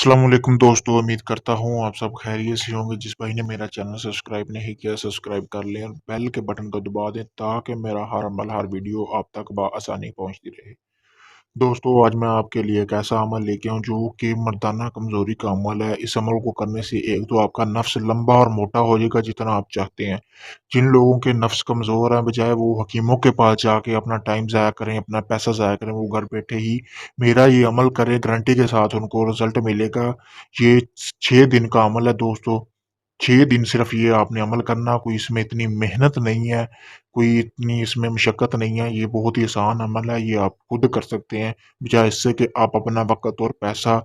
अस्सलाम वालेकुम दोस्तों, उम्मीद करता हूँ आप सब खैरियत से होंगे। जिस भाई ने मेरा चैनल सब्सक्राइब नहीं किया, सब्सक्राइब कर लें और बेल के बटन को दबा दें ताकि मेरा हर अमल, हर वीडियो आप तक बआसानी पहुँचती रहे। दोस्तों, आज मैं आपके लिए एक ऐसा अमल लेके आऊँ जो कि मर्दाना कमज़ोरी का अमल है। इस अमल को करने से एक तो आपका नफ्स लंबा और मोटा हो जाएगा जितना आप चाहते हैं। जिन लोगों के नफ्स कमज़ोर हैं, बजाय वो हकीमों के पास जाके अपना टाइम ज़ाया करें, अपना पैसा ज़ाया करें, वो घर बैठे ही मेरा ये अमल करें, गारंटी के साथ उनको रिज़ल्ट मिलेगा। ये 6 दिन का अमल है दोस्तों। 6 दिन सिर्फ ये आपने अमल करना, कोई इसमें इतनी मेहनत नहीं है, कोई इतनी इसमें मशक्कत नहीं है, ये बहुत ही आसान अमल है, ये आप खुद कर सकते हैं, बजाय इससे कि आप अपना वक़्त और पैसा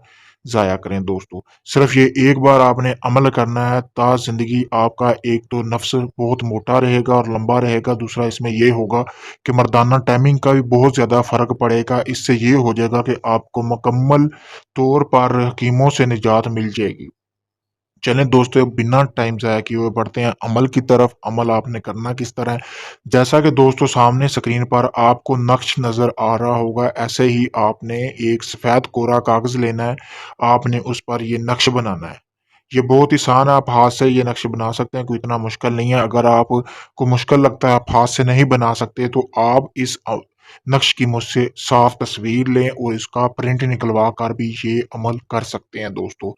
ज़ाया करें दोस्तों। सिर्फ ये एक बार आपने अमल करना है, ज़िंदगी आपका एक तो नफ्स बहुत मोटा रहेगा और लंबा रहेगा, दूसरा इसमें ये होगा कि मर्दाना टाइमिंग का भी बहुत ज़्यादा फ़र्क पड़ेगा। इससे ये हो जाएगा कि आपको मुकम्मल तौर पर हकीमों से निजात मिल जाएगी। चलें दोस्तों, बिना टाइम ज़ाया किए हुए बढ़ते हैं अमल की तरफ। अमल आपने करना किस तरह है? जैसा कि दोस्तों सामने स्क्रीन पर आपको नक्श नज़र आ रहा होगा, ऐसे ही आपने एक सफ़ेद कोरा कागज़ लेना है। आपने उस पर ये नक्श बनाना है। ये बहुत ही आसान है, आप हाथ से ये नक्श बना सकते हैं, कोई इतना मुश्किल नहीं है। अगर आपको मुश्किल लगता है, आप हाथ से नहीं बना सकते, तो आप इस नक्श की मुझसे साफ तस्वीर लें और इसका प्रिंट निकलवा कर भी ये अमल कर सकते हैं दोस्तों।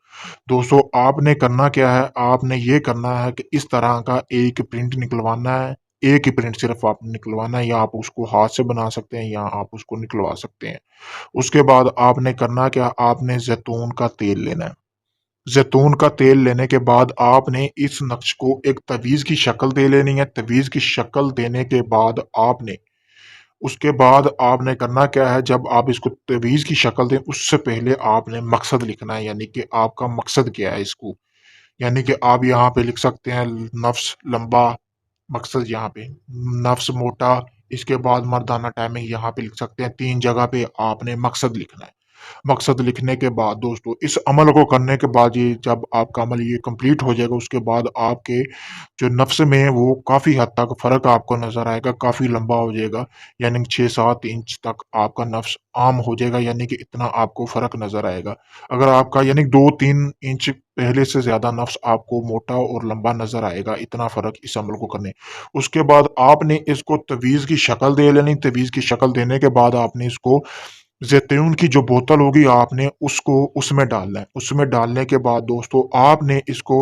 दोस्तों, आपने करना क्या है? आपने ये करना है कि इस तरह का एक प्रिंट निकलवाना है। एक ही प्रिंट सिर्फ आपने निकलवाना है, या आप उसको हाथ से बना सकते हैं या आप उसको निकलवा सकते हैं। उसके बाद आपने करना क्या? आपने ज़ैतून का तेल लेना है। ज़ैतून का तेल लेने के बाद आपने इस नक्श को एक तवीज़ की शक्ल दे लेनी है। तवीज़ की शक्ल देने के बाद आपने उसके बाद आपने करना क्या है? जब आप इसको तवीज़ की शक्ल दें, उससे पहले आपने मकसद लिखना है, यानी कि आपका मकसद क्या है इसको। यानी कि आप यहाँ पे लिख सकते हैं नफ्स लंबा, मकसद यहाँ पे, नफ्स मोटा, इसके बाद मर्दाना टाइमिंग यहाँ पे लिख सकते हैं। 3 जगह पे आपने मकसद लिखना है। मकसद लिखने के बाद दोस्तों, इस अमल को करने के बाद, ये जब आपका अमल ये कंप्लीट हो जाएगा, उसके बाद आपके जो नफ्स में है वो काफ़ी हद तक फ़र्क आपको नज़र आएगा, काफ़ी लंबा हो जाएगा। यानी 6-7 इंच तक आपका नफ्स आम हो जाएगा, यानी कि इतना आपको फ़र्क नज़र आएगा। अगर आपका यानी 2-3 इंच पहले से ज़्यादा नफ्स आपको मोटा और लंबा नज़र आएगा, इतना फ़र्क इस अमल को करने। उसके बाद आपने इसको तवीज़ की शक्ल दे लेनी। तवीज़ की शक्ल देने के बाद आपने इसको ज़ैतून की जो बोतल होगी, आपने उसको उसमें डालना है। उसमें डालने के बाद दोस्तों, आपने इसको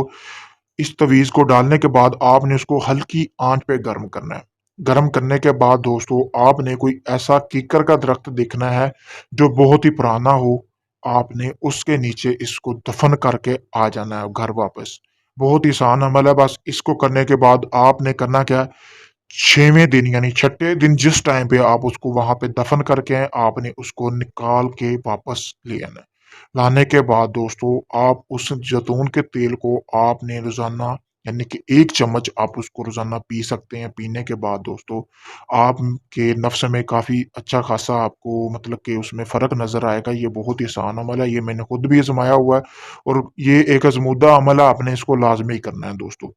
इस तवीज़ को डालने के बाद आपने उसको हल्की आंच पे गर्म करना है। गर्म करने के बाद दोस्तों, आपने कोई ऐसा कीकर का दरख्त देखना है जो बहुत ही पुराना हो। आपने उसके नीचे इसको दफन करके आ जाना है घर वापस। बहुत ही आसान अमल है। बस इसको करने के बाद आपने करना क्या है? 6वें दिन यानी छठे दिन जिस टाइम पे आप उसको वहां पे दफन करके आए, आपने उसको निकाल के वापस ले आना है। लाने के बाद दोस्तों, आप उस जैतून के तेल को आपने रोजाना यानी कि 1 चम्मच आप उसको रोजाना पी सकते हैं। पीने के बाद दोस्तों, आपके नफ्स में काफी अच्छा खासा आपको मतलब कि उसमें फर्क नजर आएगा। ये बहुत ही आसान अमल है, ये मैंने खुद भी आजमाया हुआ है और ये एक आजमूदा अमल है। आपने इसको लाजमी करना है दोस्तों।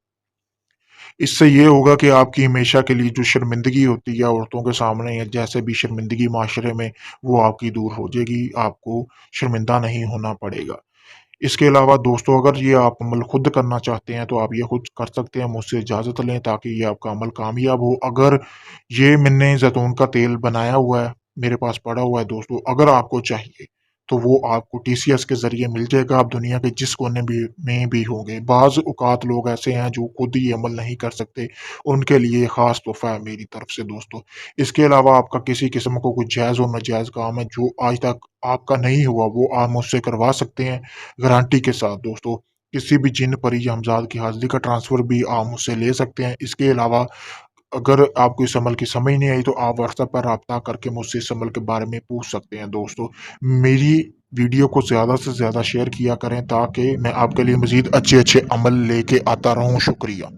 इससे ये होगा कि आपकी हमेशा के लिए जो शर्मिंदगी होती है औरतों के सामने, या जैसे भी शर्मिंदगी माशरे में, वो आपकी दूर हो जाएगी, आपको शर्मिंदा नहीं होना पड़ेगा। इसके अलावा दोस्तों, अगर ये आप अमल खुद करना चाहते हैं तो आप ये खुद कर सकते हैं, मुझसे इजाज़त लें ताकि ये आपका अमल कामयाब हो। अगर ये मैंने ज़ैतून का तेल बनाया हुआ है, मेरे पास पड़ा हुआ है दोस्तों, अगर आपको चाहिए तो वो आपको टीसीएस के ज़रिए मिल जाएगा। आप दुनिया के जिस कोने में भी होंगे। बाज़ औक़ात लोग ऐसे हैं जो खुद ये अमल नहीं कर सकते, उनके लिए ख़ास तोहफ़ा है मेरी तरफ से दोस्तों। इसके अलावा आपका किसी किस्म का कोई जायज़ और नाजायज़ काम है जो आज तक आपका नहीं हुआ, वो आप मुझसे करवा सकते हैं गारंटी के साथ दोस्तों। किसी भी जिन परी या हमज़ाद की हाज़िरी का ट्रांसफ़र भी आप मुझसे ले सकते हैं। इसके अलावा अगर आपको इस अमल की समझ नहीं आई तो आप व्हाट्सएप पर राब्ता करके मुझसे इस अमल के बारे में पूछ सकते हैं दोस्तों। मेरी वीडियो को ज़्यादा से ज़्यादा शेयर किया करें ताकि मैं आपके लिए मज़ीद अच्छे-अच्छे अमल लेके आता रहूँ। शुक्रिया।